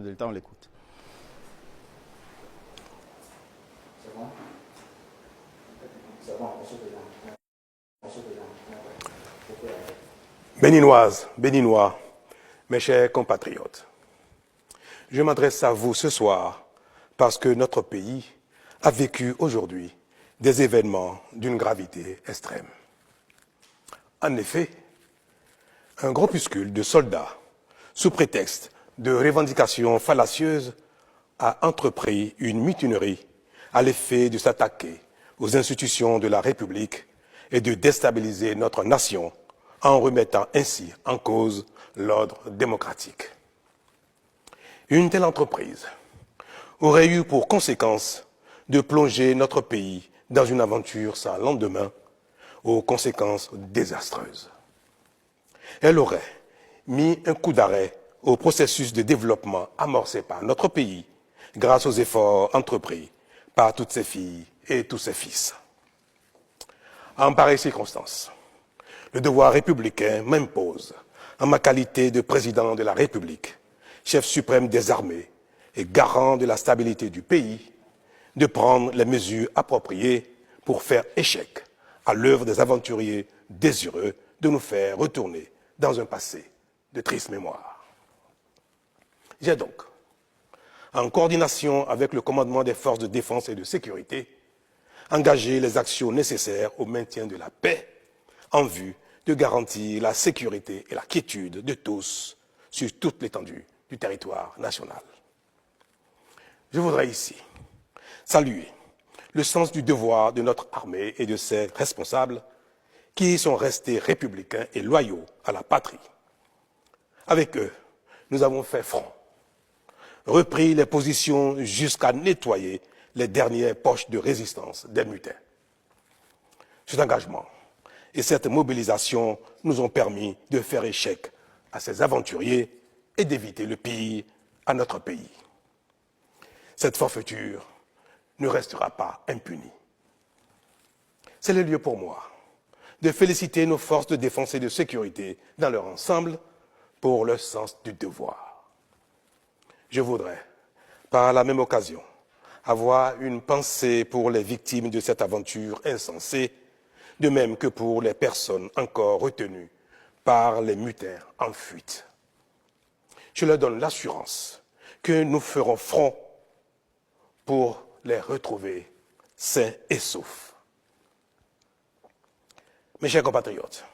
de l'État. On l'écoute. Béninoises, Béninois, mes chers compatriotes, je m'adresse à vous ce soir parce que notre pays a vécu aujourd'hui des événements d'une gravité extrême. En effet, un groupuscule de soldats, sous prétexte de revendications fallacieuses, a entrepris une mutinerie à l'effet de s'attaquer aux institutions de la République et de déstabiliser notre nation en remettant ainsi en cause l'ordre démocratique. Une telle entreprise aurait eu pour conséquence de plonger notre pays dans une aventure sans lendemain, aux conséquences désastreuses. Elle aurait mis un coup d'arrêt au processus de développement amorcé par notre pays grâce aux efforts entrepris par toutes ses filles et tous ses fils. En pareille circonstance, le devoir républicain m'impose, en ma qualité de président de la République, chef suprême des armées et garant de la stabilité du pays, de prendre les mesures appropriées pour faire échec à l'œuvre des aventuriers désireux de nous faire retourner dans un passé de triste mémoire. J'ai donc, en coordination avec le commandement des forces de défense et de sécurité, engagé les actions nécessaires au maintien de la paix en vue de garantir la sécurité et la quiétude de tous sur toute l'étendue du territoire national. Je voudrais ici saluer le sens du devoir de notre armée et de ses responsables qui sont restés républicains et loyaux à la patrie. Avec eux, nous avons fait front, repris les positions jusqu'à nettoyer les dernières poches de résistance des mutins. Cet engagement et cette mobilisation nous ont permis de faire échec à ces aventuriers et d'éviter le pire à notre pays. Cette forfaiture ne restera pas impunie. C'est le lieu pour moi de féliciter nos forces de défense et de sécurité dans leur ensemble pour leur sens du devoir. Je voudrais, par la même occasion, avoir une pensée pour les victimes de cette aventure insensée, de même que pour les personnes encore retenues par les mutins en fuite. Je leur donne l'assurance que nous ferons front pour les retrouver sains et saufs. Mes chers compatriotes,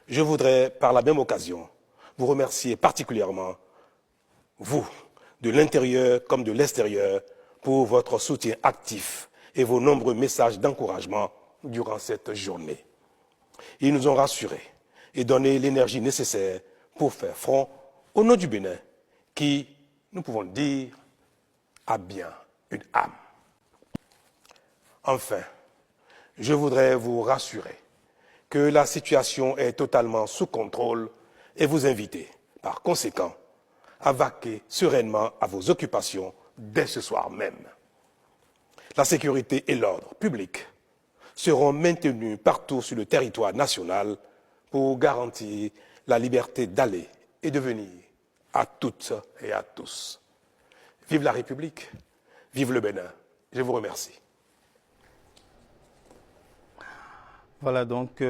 je voudrais par la même occasion vous remercier particulièrement, vous, de l'intérieur comme de l'extérieur, pour votre soutien actif et vos nombreux messages d'encouragement durant cette journée. Ils nous ont rassurés et donné l'énergie nécessaire pour faire front au nom du Bénin, qui, nous pouvons le dire, a bien une âme. Enfin, je voudrais vous rassurer que la situation est totalement sous contrôle et vous inviter, par conséquent, à vaquer sereinement à vos occupations dès ce soir même. La sécurité et l'ordre public seront maintenus partout sur le territoire national pour garantir la liberté d'aller et de venir à toutes et à tous. Vive la République, vive le Bénin. Je vous remercie. Voilà donc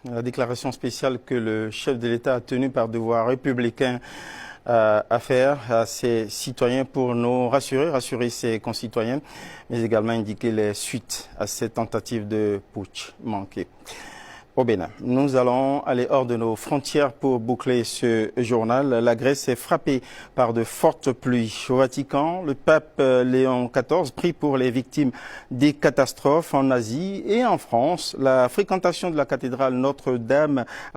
la déclaration spéciale que le chef de l'État a tenue par devoir républicain à faire à ses citoyens pour nous rassurer ses concitoyens, mais également indiquer les suites à cette tentative de putsch manquée. Au Bénin, nous allons aller hors de nos frontières pour boucler ce journal. La Grèce est frappée par de fortes pluies. Au Vatican, le pape Léon XIV prie pour les victimes des catastrophes en Asie et en France. La fréquentation de la cathédrale Notre-Dame